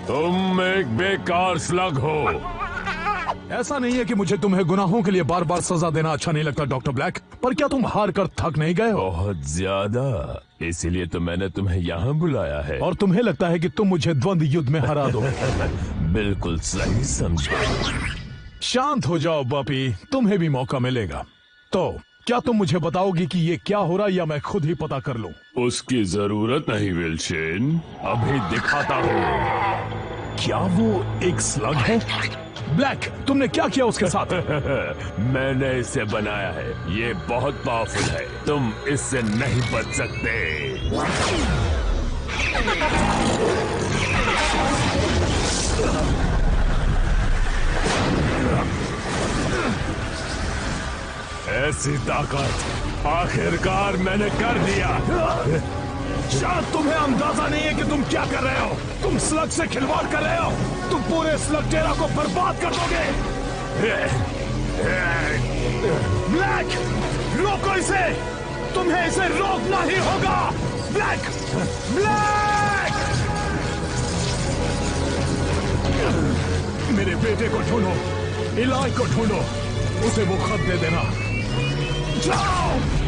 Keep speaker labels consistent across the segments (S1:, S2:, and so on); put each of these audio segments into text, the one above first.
S1: तुम एक बेकार स्लग हो।
S2: ऐसा नहीं है कि मुझे तुम्हें गुनाहों के लिए बार बार सजा देना अच्छा नहीं लगता डॉक्टर ब्लैक, पर क्या तुम हार कर थक नहीं गए हो?
S1: बहुत ज्यादा, इसीलिए तो मैंने तुम्हें यहाँ बुलाया है।
S2: और तुम्हें लगता है कि तुम मुझे द्वंद्व युद्ध में हरा दो?
S1: बिल्कुल सही समझा।
S2: शांत हो जाओ बपी, तुम्हें भी मौका मिलेगा। तो क्या तुम मुझे बताओगी कि ये क्या हो रहा है, या मैं खुद ही पता कर लूं?
S1: उसकी जरूरत नहीं विल्सन, अभी दिखाता हूँ।
S2: क्या वो एक स्लग है? ब्लैक, तुमने क्या किया उसके साथ?
S1: मैंने इसे बनाया है, ये बहुत पावरफुल है, तुम इससे नहीं बच सकते। ऐसी ताकत आखिरकार मैंने कर दिया।
S2: शायद तुम्हें अंदाजा नहीं है कि तुम क्या कर रहे हो। तुम स्लग से खिलवाड़ कर रहे हो। तुम पूरे स्लग टेरा को बर्बाद कर दोगे। ब्लैक, रोको इसे। तुम्हें इसे रोकना ही होगा। Black, black! मेरे बेटे को ढूंढो, इलाई को ढूंढो, उसे वो खत दे देना। जाओ!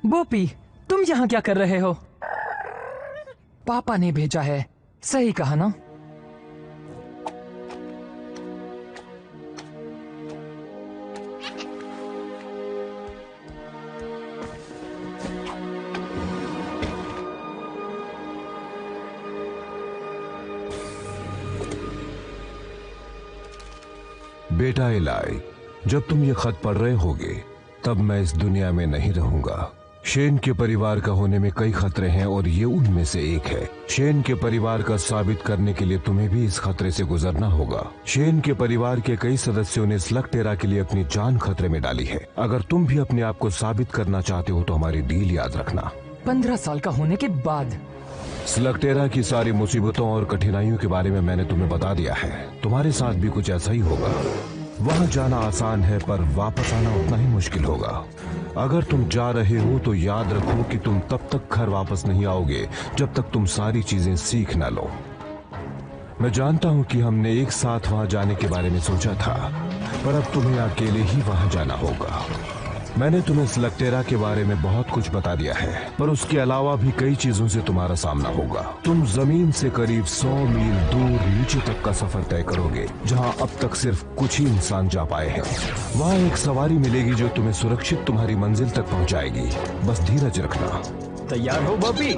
S3: बोपी, तुम यहाँ क्या कर रहे हो? पापा ने भेजा है, सही कहा ना?
S4: बेटा इलाई, जब तुम ये खत पढ़ रहे होगे तब मैं इस दुनिया में नहीं रहूंगा। शेन के परिवार का होने में कई खतरे हैं और ये उनमें से एक है। शेन के परिवार का साबित करने के लिए तुम्हें भी इस खतरे से गुजरना होगा। शेन के परिवार के कई सदस्यों ने स्लग टेरा के लिए अपनी जान खतरे में डाली है। अगर तुम भी अपने आप को साबित करना चाहते हो तो हमारी डील याद रखना।
S3: 15 साल का होने के बाद
S4: स्लग टेरा की सारी मुसीबतों और कठिनाइयों के बारे में मैंने तुम्हें बता दिया है। तुम्हारे साथ भी कुछ ऐसा ही होगा। वहाँ जाना आसान है पर वापस आना उतना ही मुश्किल होगा। अगर तुम जा रहे हो तो याद रखो कि तुम तब तक घर वापस नहीं आओगे जब तक तुम सारी चीजें सीख न लो। मैं जानता हूँ कि हमने एक साथ वहाँ जाने के बारे में सोचा था, पर अब तुम्हें अकेले ही वहाँ जाना होगा। मैंने तुम्हें स्लग टेरा के बारे में बहुत कुछ बता दिया है, पर उसके अलावा भी कई चीजों से तुम्हारा सामना होगा। तुम जमीन से करीब 100 मील दूर नीचे तक का सफर तय करोगे, जहां अब तक सिर्फ कुछ ही इंसान जा पाए हैं। वहां एक सवारी मिलेगी जो तुम्हें सुरक्षित तुम्हारी मंजिल तक पहुंचाएगी। बस धीरज रखना।
S3: तैयार हो बॉबी?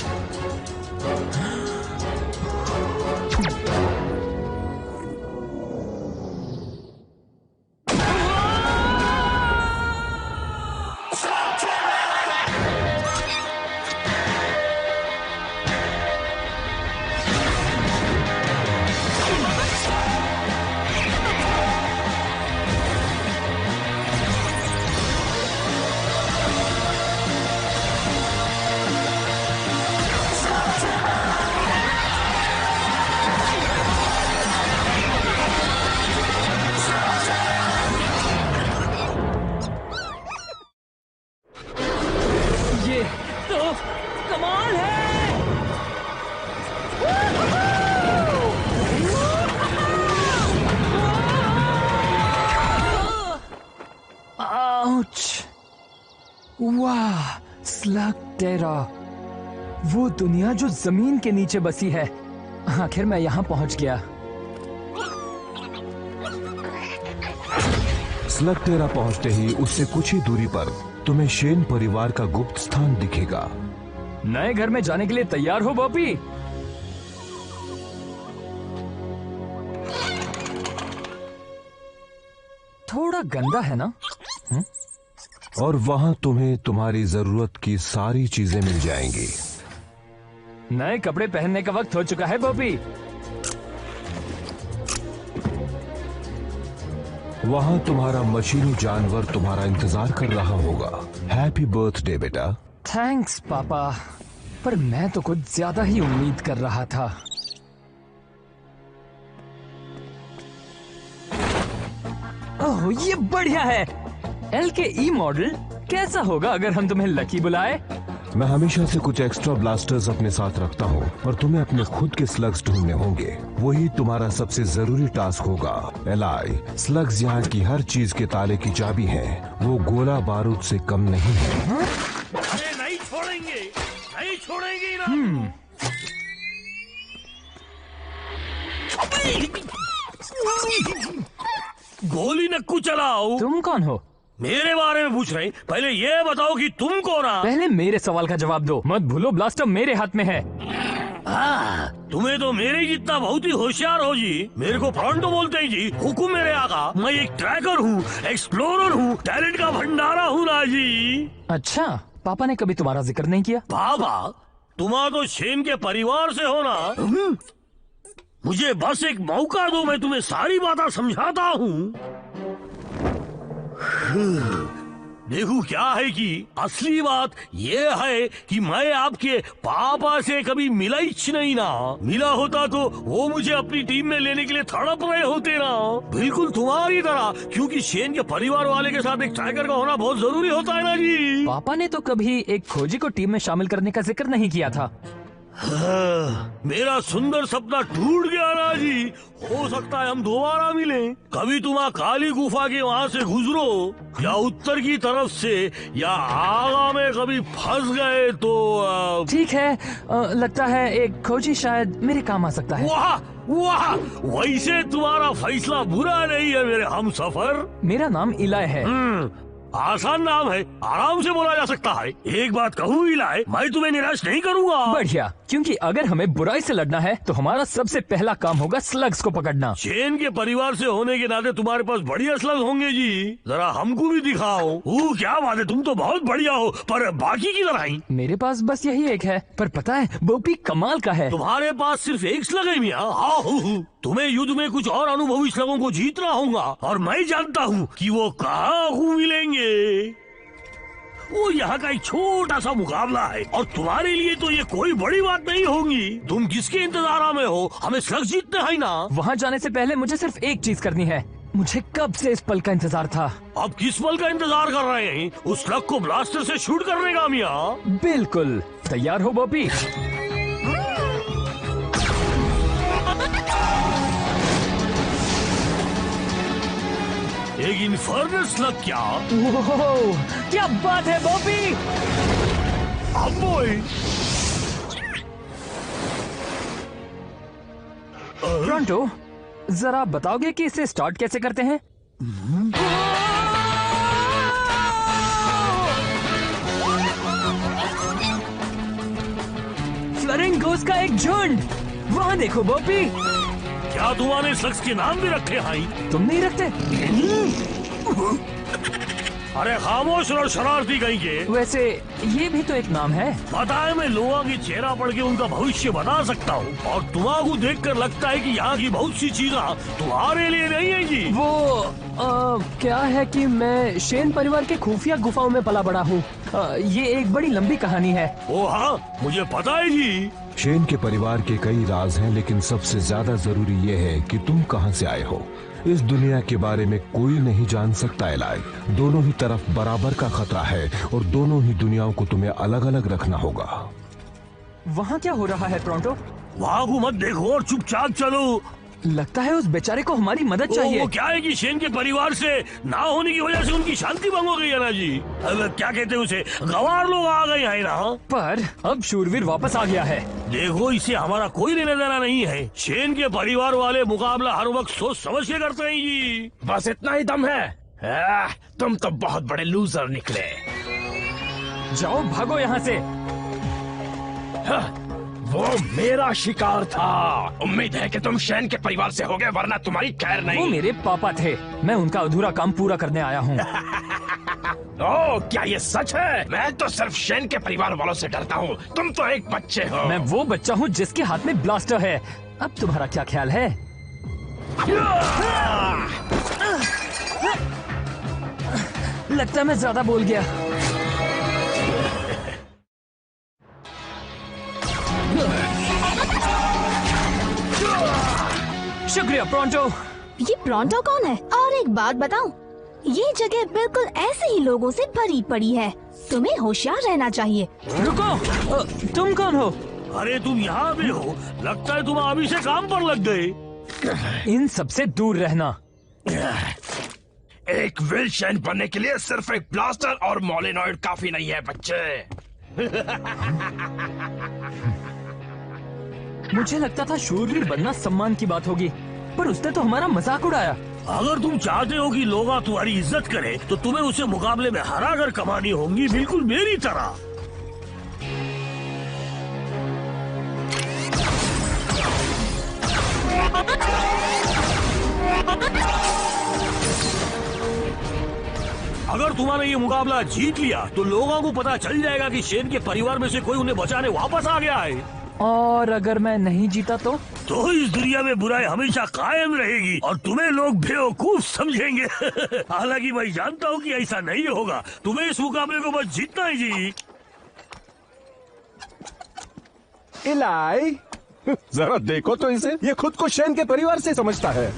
S3: वाह, स्लग टेरा, वो दुनिया जो जमीन के नीचे बसी है। आखिर मैं यहाँ पहुंच गया।
S4: स्लगटेरा पहुंचते ही उससे कुछ ही दूरी पर तुम्हें शेन परिवार का गुप्त स्थान दिखेगा।
S3: नए घर में जाने के लिए तैयार हो बॉबी? थोड़ा गंदा है ना?
S4: और वहां तुम्हें तुम्हारी जरूरत की सारी चीजें मिल जाएंगी।
S3: नए कपड़े पहनने का वक्त हो चुका है बॉबी।
S4: वहां तुम्हारा मशीनी जानवर तुम्हारा इंतजार कर रहा होगा। हैप्पी बर्थडे बेटा।
S3: थैंक्स पापा, पर मैं तो कुछ ज्यादा ही उम्मीद कर रहा था। ओह, ये बढ़िया है। LKE मॉडल कैसा होगा अगर हम तुम्हें लकी बुलाए?
S4: मैं हमेशा से कुछ एक्स्ट्रा ब्लास्टर्स अपने साथ रखता हूँ और तुम्हें अपने खुद के स्लग्स ढूंढने होंगे। वही तुम्हारा सबसे जरूरी टास्क होगा। एलाई, स्लग्स यहाँ की हर चीज के ताले की चाबी है। वो गोला बारूद से कम नहीं है।
S2: अरे नहीं छोड़ेंगे, नहीं छोड़ेंगे ना। गोली नक्कू चलाओ।
S3: तुम कौन हो?
S2: मेरे बारे में पूछ रहे? पहले ये बताओ कि तुम कौन हो?
S3: पहले मेरे सवाल का जवाब दो। मत भूलो ब्लास्टर मेरे हाथ में है।
S2: तुम्हें तो मेरे जितना बहुत ही होशियार हो जी। मेरे को फ्रंटो बोलते हैं जी। हुकुम मेरे आका। मैं एक ट्रैकर हूँ, एक्सप्लोरर हूँ, टैलेंट का भंडारा हूँ ना जी।
S3: अच्छा, पापा ने कभी तुम्हारा जिक्र नहीं किया?
S2: बाबा, तुम्हारा तो शेन के परिवार से हो ना। मुझे बस एक मौका दो, मैं तुम्हें सारी बातें समझाता हूँ। देखो क्या है कि असली बात ये है कि मैं आपके पापा से कभी मिला ही नहीं ना। मिला होता तो वो मुझे अपनी टीम में लेने के लिए तड़प रहे होते ना, बिल्कुल तुम्हारी तरह। क्योंकि शेन के परिवार वाले के साथ एक ट्रैकर का होना बहुत जरूरी होता है ना जी।
S3: पापा ने तो कभी एक खोजी को टीम में शामिल करने का जिक्र नहीं किया था।
S2: मेरा सुंदर सपना टूट गया ना जी। हो सकता है हम दोबारा मिलें। कभी तुम काली गुफा के वहाँ से गुजरो या उत्तर की तरफ से या आगा में कभी फंस गए तो
S3: ठीक है, लगता है एक खोजी शायद मेरे काम आ सकता है।
S2: वाह वाह, वैसे तुम्हारा फैसला बुरा नहीं है मेरे हमसफर।
S3: मेरा नाम इलाय है।
S2: आसान नाम है, आराम से बोला जा सकता है। एक बात कहूँ इलाय, मैं तुम्हें निराश नहीं करूँगा।
S3: बढ़िया, क्योंकि अगर हमें बुराई से लड़ना है तो हमारा सबसे पहला काम होगा स्लग्स को पकड़ना।
S2: शेन के परिवार से होने के नाते तुम्हारे पास बढ़िया स्लग होंगे जी। जरा हमको भी दिखाओ। क्या बात है, तुम तो बहुत बढ़िया हो, पर बाकी की तरह ही।
S3: मेरे पास बस यही एक है, पर पता है बोपी कमाल का है।
S2: तुम्हारे पास सिर्फ एक स्लग है मियां। तुम्हें युद्ध में कुछ और अनुभवी स्लगों को जीतना होगा, और मैं जानता हूँ कि वो कहाँ मिलेंगे। वो यहाँ का एक छोटा सा मुकाबला है, और तुम्हारे लिए तो ये कोई बड़ी बात नहीं होगी। तुम किसके इंतजार में हो? हमें स्लग जीतने है ना।
S3: वहाँ जाने से पहले मुझे सिर्फ एक चीज करनी है। मुझे कब से इस पल का इंतजार था।
S2: अब किस पल का इंतजार कर रहे हैं? उस स्लग को ब्लास्टर से शूट करने का मियां।
S3: बिल्कुल। तैयार हो बॉबी?
S2: एक इन्फर्नल स्लग क्या?
S3: ओह, क्या बात है बॉबी! फ्रंटो, जरा बताओगे कि इसे स्टार्ट कैसे करते हैं? फ्लामिंगोस का एक झुंड! वहाँ देखो बॉबी!
S2: क्या तुम्हारे शख्स के नाम भी रखे हैं?
S3: तुम नहीं रखते?
S2: अरे खामोश और शरारती कहीं के।
S3: वैसे ये भी तो एक नाम है।
S2: पता है, मैं लोगों की चेहरा पढ़ के उनका भविष्य बता सकता हूँ, और तुम्हारा देखकर लगता है कि यहाँ की बहुत सी चीजें तुम्हारे लिए नहीं है जी।
S3: वो क्या है कि मैं शेन परिवार के खुफिया गुफाओं में पला बड़ा हूँ। ये एक बड़ी लंबी कहानी है।
S2: ओ हाँ, मुझे पता है जी।
S4: शेन के परिवार के कई राज हैं, लेकिन सबसे ज्यादा जरूरी ये है कि तुम कहां से आए हो। इस दुनिया के बारे में कोई नहीं जान सकता एलाई। दोनों ही तरफ बराबर का खतरा है, और दोनों ही दुनियाओं को तुम्हें अलग अलग रखना होगा।
S3: वहाँ क्या हो रहा है टोरंटो?
S2: वहाँ को मत देखो और चुपचाप चलो।
S3: लगता है उस बेचारे को हमारी मदद चाहिए।
S2: वो क्या है कि शेन के परिवार से ना होने की वजह से उनकी शांति भंग हो गई है ना जी। अब क्या कहते हैं उसे, गवार लोग आ गए हैं ना।
S3: पर अब शूरवीर वापस आ गया है।
S2: देखो, इससे हमारा कोई लेना देना नहीं है। शेन के परिवार वाले मुकाबला हर वक्त सोच समझ के करते हैं जी।
S5: बस इतना ही दम है। तुम तो बहुत बड़े लूजर निकले।
S3: जाओ भागो यहाँ से।
S5: वो मेरा शिकार था। उम्मीद है कि तुम शेन के परिवार से होगे, वरना तुम्हारी खैर
S3: वो
S5: नहीं।
S3: मेरे पापा थे, मैं उनका अधूरा काम पूरा करने आया हूँ।
S5: ओह, क्या ये सच है? मैं तो सिर्फ शेन के परिवार वालों से डरता हूँ। तुम तो एक बच्चे हो।
S3: मैं वो बच्चा हूँ जिसके हाथ में ब्लास्टर है। अब तुम्हारा क्या ख्याल है? लगता है मैं ज्यादा बोल गया। शुक्रिया प्रोंटो।
S6: ये प्रोंटो कौन है? और एक बात बताऊं, ये जगह बिल्कुल ऐसे ही लोगों से भरी पड़ी है। तुम्हें होशियार रहना चाहिए।
S3: रुको, तुम कौन हो?
S2: अरे तुम यहाँ भी हो? लगता है तुम अभी से काम पर लग गए।
S3: इन सबसे दूर रहना।
S5: एक विल शेन बनने के लिए सिर्फ एक ब्लास्टर और मोलेनॉइड काफी नहीं है बच्चे।
S3: मुझे लगता था शूरवीर बनना सम्मान की बात होगी, पर उसने तो हमारा मजाक उड़ाया।
S2: अगर तुम चाहते हो कि लोग तुम्हारी इज्जत करें, तो तुम्हें उसे मुकाबले में हरा कर कमानी होंगी, बिल्कुल मेरी तरह। अगर तुम्हारा ये मुकाबला जीत लिया तो लोगों को पता चल जाएगा कि शेन के परिवार में से कोई उन्हें बचाने वापस आ गया है।
S3: और अगर मैं नहीं जीता तो
S2: इस दुनिया में बुराई हमेशा कायम रहेगी और तुम्हें लोग बेवकूफ समझेंगे। हालांकि मैं जानता हूँ कि ऐसा नहीं होगा। तुम्हें इस मुकाबले को बस जीतना ही जी।
S7: इलाई, जरा देखो तो इसे, ये खुद को शेन के परिवार से समझता है।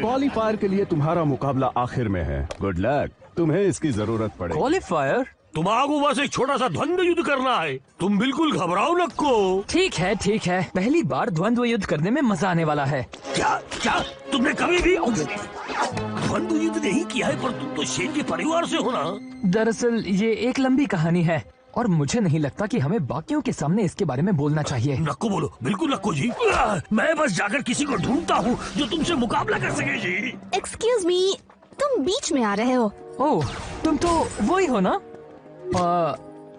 S7: क्वालीफायर के लिए तुम्हारा मुकाबला आखिर में है। गुड लक, तुम्हें इसकी जरूरत पड़ेगी।
S3: क्वालीफायर?
S2: तुम्हारा बस एक छोटा सा द्वंद्व युद्ध करना है। तुम बिल्कुल घबराओ नको।
S3: ठीक है ठीक है, पहली बार द्वंद्व युद्ध करने में मजा आने वाला है।
S2: क्या क्या तुमने कभी भी द्वंद्व युद्ध नहीं किया है? पर तुम तो शेन के परिवार से हो ना।
S3: दरअसल ये एक लंबी कहानी है और मुझे नहीं लगता कि हमें बाकियों के सामने इसके बारे में बोलना चाहिए।
S2: नको बोलो, बिल्कुल नको जी। मैं बस जाकर किसी को ढूंढता हूँ जो तुमसे मुकाबला कर सके जी।
S6: एक्सक्यूज मी, तुम बीच में आ रहे हो।
S3: ओह, तुम तो वो ही हो ना?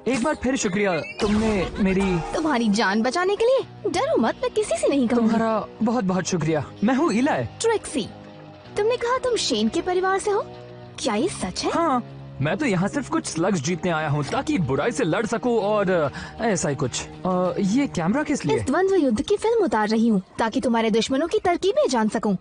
S3: एक बार फिर शुक्रिया, तुमने मेरी
S6: तुम्हारी जान बचाने के लिए। डरो मत, मैं किसी से नहीं कहूँगी।
S3: तुम्हारा बहुत बहुत शुक्रिया। मैं हूँ इलाई।
S6: ट्रिक्सी, तुमने कहा तुम शेन के परिवार से हो, क्या ये सच है?
S3: हाँ, मैं तो यहाँ सिर्फ कुछ स्लग्स जीतने आया हूँ ताकि बुराई से लड़ सकूँ और ऐसा ही कुछ। ये कैमरा किस लिए?
S6: इस द्वंद्व युद्ध की फिल्म उतार रही हूँ ताकि तुम्हारे दुश्मनों की तरकीबें जान सकूँ।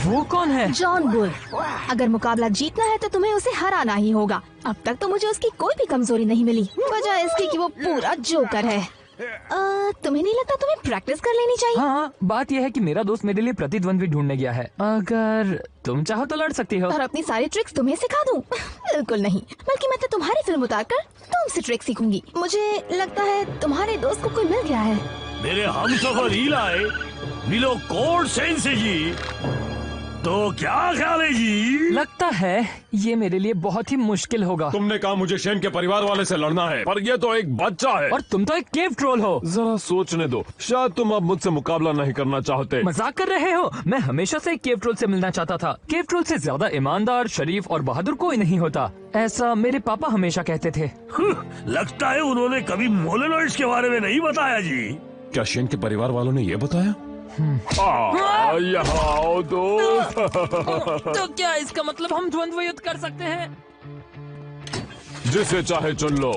S3: वो कौन है?
S6: John bull. अगर मुकाबला जीतना है तो तुम्हें उसे हराना ही होगा। अब तक तो मुझे उसकी कोई भी कमजोरी नहीं मिली, वजह इसकी कि वो पूरा जोकर है। तुम्हें नहीं लगता तुम्हें प्रैक्टिस कर लेनी चाहिए?
S3: हाँ, बात यह है कि मेरा दोस्त मेरे लिए प्रतिद्वंद्वी ढूंढने गया है। अगर तुम चाहो तो लड़ सकती हो।
S6: और अपनी सारी ट्रिक्स तुम्हें सिखा दूं? बिल्कुल नहीं, बल्कि मैं तो तुम्हारी फिल्म उतारकर तुमसे ट्रिक सीखूंगी। मुझे लगता है तुम्हारे दोस्त को कोई मिल गया है।
S2: मेरे हमसफर इलाई मिलो कोड सेन से जी। तो क्या ख्याल है जी?
S3: लगता है ये मेरे लिए बहुत ही मुश्किल होगा।
S4: तुमने कहा मुझे शेन के परिवार वाले से लड़ना है, पर ये तो एक बच्चा है।
S3: और तुम तो एक केव ट्रोल हो।
S4: जरा सोचने दो, शायद तुम अब मुझसे मुकाबला नहीं करना चाहते।
S3: मजाक कर रहे हो? मैं हमेशा से एक केव ट्रोल से मिलना चाहता था। केव ट्रोल से ज्यादा ईमानदार, शरीफ और बहादुर कोई नहीं होता, ऐसा मेरे पापा हमेशा कहते थे।
S2: लगता है उन्होंने कभी मोलेनॉइड्स के बारे में नहीं बताया जी।
S4: क्या शेन के परिवार वालों ने ये बताया? यहाँ आओ दोस्त।
S3: तो क्या इसका मतलब हम द्वंद्व युद्ध कर सकते हैं?
S4: जिसे चाहे चुन लो।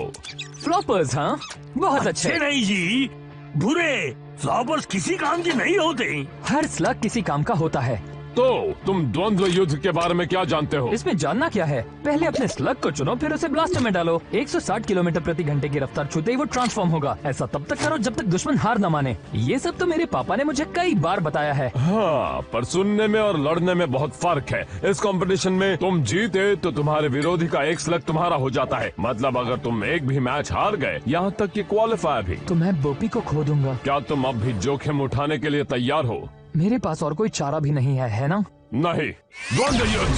S3: फ्लॉपर्स? हाँ, बहुत अच्छे।
S2: नहीं जी, बुरे फ्लॉपर्स किसी काम के नहीं होते।
S3: हर स्लग किसी काम का होता है।
S4: तो तुम द्वंद्व युद्ध के बारे में क्या जानते हो?
S3: इसमें जानना क्या है? पहले अपने स्लग को चुनो, फिर उसे ब्लास्टर में डालो। 160 किलोमीटर प्रति घंटे की रफ्तार छूते ही वो ट्रांसफॉर्म होगा। ऐसा तब तक करो जब तक दुश्मन हार न माने। ये सब तो मेरे पापा ने मुझे कई बार बताया है।
S4: हाँ, पर सुनने में और लड़ने में बहुत फर्क है। इस कंपटीशन में तुम जीते तो तुम्हारे विरोधी का एक स्लग तुम्हारा हो जाता है। मतलब अगर तुम एक भी मैच हार गए, यहाँ तक कि क्वालिफायर भी,
S3: तो मैं बोपी को खो दूंगा।
S4: क्या तुम अब भी जोखिम उठाने के लिए तैयार हो?
S3: मेरे पास और कोई चारा भी नहीं है ना?
S4: नहीं। द्वंद्व युद्ध।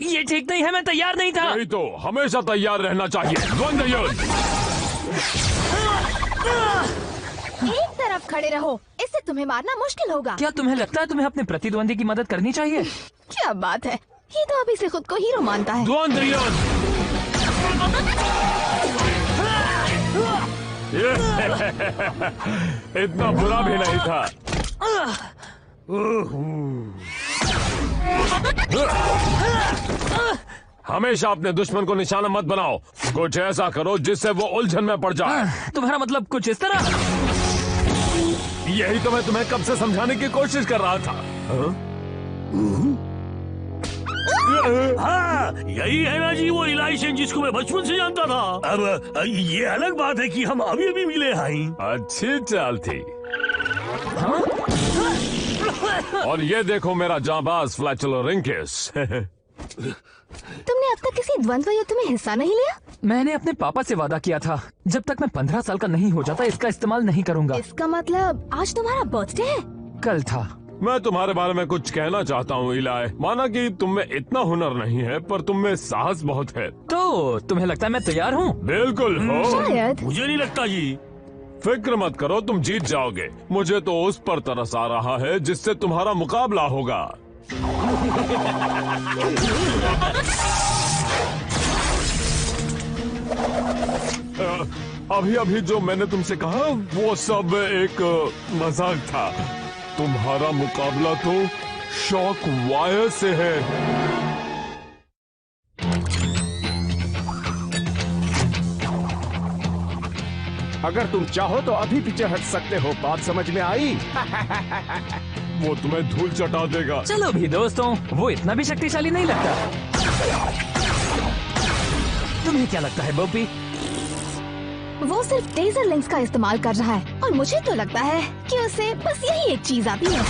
S3: ये ठीक नहीं है, मैं तैयार नहीं था।
S1: नहीं तो हमेशा तैयार रहना चाहिए। द्वंद्व युद्ध।
S6: एक तरफ खड़े रहो, इससे तुम्हें मारना मुश्किल होगा।
S3: क्या तुम्हें लगता है तुम्हें अपने प्रतिद्वंदी की मदद करनी चाहिए?
S6: क्या बात है, ये तो अभी से खुद को हीरो मानता है।
S1: द्वंद्व युद्ध। इतना बुरा भी नहीं था। हमेशा अपने दुश्मन को निशाना मत बनाओ। कुछ ऐसा करो जिससे वो उलझन में पड़ जाए।
S3: तुम्हारा मतलब कुछ इस तरह?
S1: यही तो मैं तुम्हें कब से समझाने की कोशिश कर रहा था।
S2: हाँ, यही है ना जी वो इलाई शेन जिसको मैं बचपन से जानता था। अब ये अलग बात है कि हम अभी अभी मिले हैं।
S1: अच्छी चाल थी। और ये देखो मेरा जांबाज फ्लैचलोरिंकस।
S6: तुमने अब तक किसी द्वंद्व युद्ध में हिस्सा नहीं लिया?
S3: मैंने अपने पापा से वादा किया था, जब तक मैं 15 साल का नहीं हो जाता इसका इस्तेमाल नहीं करूंगा।
S6: इसका मतलब आज तुम्हारा बर्थडे है?
S3: कल था।
S1: मैं तुम्हारे बारे में कुछ कहना चाहता हूँ इलाई। माना कि तुम में इतना हुनर नहीं है, पर तुम में साहस बहुत है।
S3: तो तुम्हें लगता है मैं तैयार हूँ?
S1: बिल्कुल हो।
S6: शायद।
S2: मुझे नहीं लगता जी।
S1: फिक्र मत करो, तुम जीत जाओगे। मुझे तो उस पर तरस आ रहा है जिससे तुम्हारा मुकाबला होगा। अभी अभी जो मैंने तुमसे कहा वो सब एक मजाक था। तुम्हारा मुकाबला तो शॉक वायर से है।
S7: अगर तुम चाहो तो अभी पीछे हट सकते हो। बात समझ में आई?
S1: वो तुम्हें धूल चटा देगा।
S3: चलो भी दोस्तों, वो इतना भी शक्तिशाली नहीं लगता। तुम्हें क्या लगता है बॉबी?
S6: वो सिर्फ टेजर लिंक्स का इस्तेमाल कर रहा है और मुझे तो लगता है कि उसे बस यही एक चीज आती है।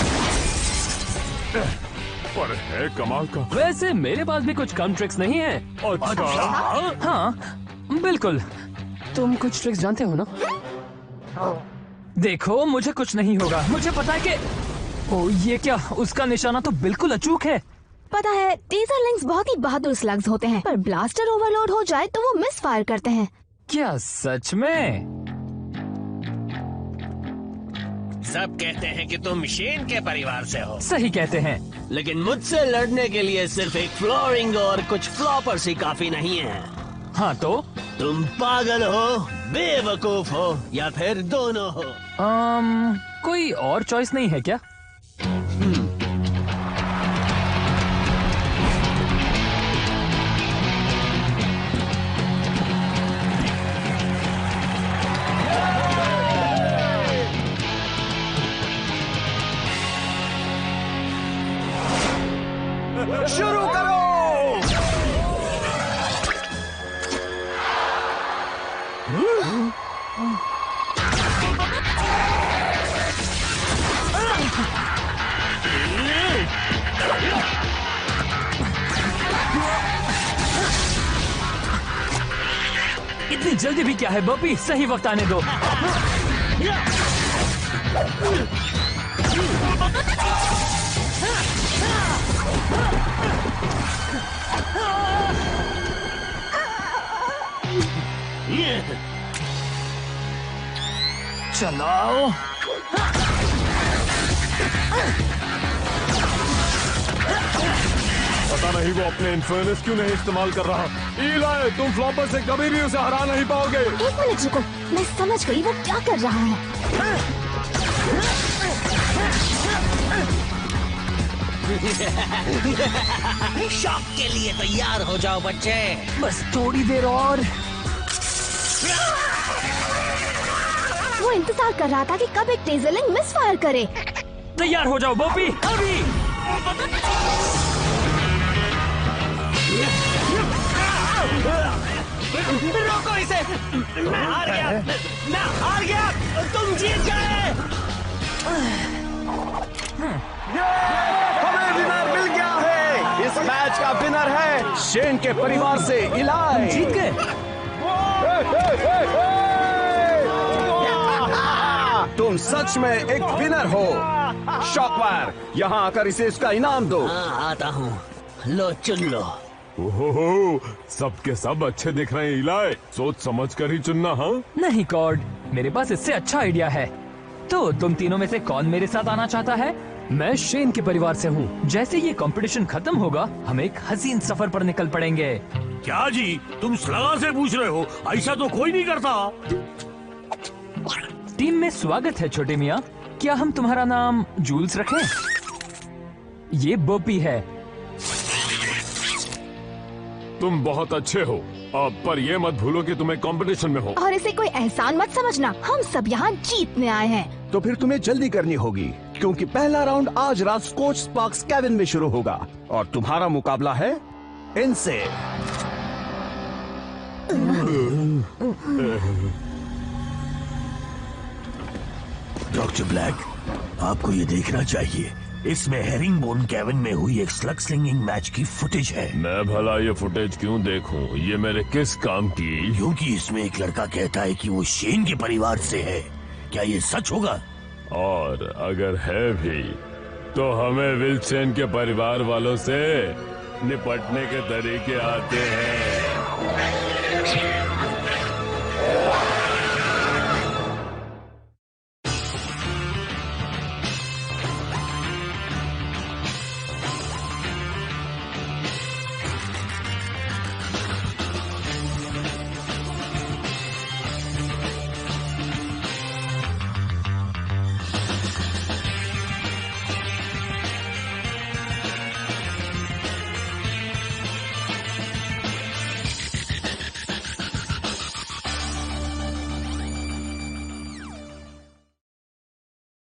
S1: पर है कमाल का।
S3: वैसे मेरे पास भी कुछ कम ट्रिक्स नहीं है।
S1: अच्छा।
S3: हाँ बिल्कुल। तुम कुछ ट्रिक्स जानते हो ना? देखो मुझे कुछ नहीं होगा। मुझे पता है कि ओ ये क्या, उसका निशाना तो बिल्कुल अचूक है।
S6: पता है टेजर लिंक्स बहुत ही बहादुर स्लग्स होते हैं, पर ब्लास्टर ओवरलोड हो जाए तो वो मिस फायर करते हैं।
S3: क्या सच में?
S8: सब कहते हैं कि तुम शेन के परिवार से हो,
S3: सही कहते हैं।
S8: लेकिन मुझसे लड़ने के लिए सिर्फ एक फ्लोरिंग और कुछ फ्लॉपर्स ही काफी नहीं है।
S3: हाँ तो?
S8: तुम पागल हो, बेवकूफ हो, या फिर दोनों हो।
S3: कोई और चॉइस नहीं है क्या?
S7: शुरू करो।
S3: इतनी जल्दी भी क्या है बॉबी, सही वक्त आने दो। चलाओ।
S1: पता नहीं वो अपने इन्फर्नस क्यों नहीं इस्तेमाल कर रहा। इलाई, तुम फ्लॉपर से कभी भी उसे हरा नहीं पाओगे।
S6: 1 मिनट रुको, मैं समझ गई वो क्या कर रहा है।
S8: शॉक के लिए तैयार हो जाओ बच्चे।
S3: बस थोड़ी देर और।
S6: वो इंतजार कर रहा था कि कब एक टेजर लिंक मिस फायर करे।
S3: तैयार हो जाओ बॉबी, अभी।
S8: रोको इसे। मैं हार गया, मैं हार गया, तुम जीत गए।
S7: हमें विनर मिल गया है। इस मैच का विनर है शेन के परिवार से इलाई।
S3: जीत गए।
S7: तुम सच में एक विनर हो। शॉकवायर, यहाँ आकर इसे इसका इनाम दो।
S8: हाँ आता हूँ।
S2: लो चुन लो।
S1: ओहो, सबके सब अच्छे दिख रहे हैं इलाय। सोच समझ कर ही चुनना। हाँ,
S3: नहीं कॉर्ड, मेरे पास इससे अच्छा आइडिया है। तो तुम तीनों में से कौन मेरे साथ आना चाहता है? मैं शेन के परिवार से हूँ। जैसे ये कंपटीशन खत्म होगा, हम एक हसीन सफर पर निकल पड़ेंगे।
S2: क्या जी, तुम सलाह से पूछ रहे हो? ऐसा तो कोई नहीं करता।
S3: टीम में स्वागत है छोटे मियाँ। क्या हम तुम्हारा नाम जूल्स रखें? ये बोपी है।
S1: तुम बहुत अच्छे हो, पर ये मत भूलो कि तुम्हें कंपटीशन में हो।
S6: और इसे कोई एहसान मत समझना, हम सब यहाँ जीतने आए हैं।
S7: तो फिर तुम्हें जल्दी करनी होगी, क्योंकि पहला राउंड आज रात स्कॉच स्पार्क्स केबिन में शुरू होगा और तुम्हारा मुकाबला है इनसे।
S2: डॉक्टर ब्लैक, आपको ये देखना चाहिए। इसमें हेरिंगबोन केबिन में हुई एक स्लग स्लिंगिंग मैच की फुटेज है।
S1: मैं भला ये फुटेज क्यों देखूं? ये मेरे किस काम की?
S2: क्योंकि इसमें एक लड़का कहता है कि वो शेन के परिवार से है। क्या ये सच होगा?
S1: और अगर है भी तो हमें विल्सन के परिवार वालों से निपटने के तरीके आते हैं।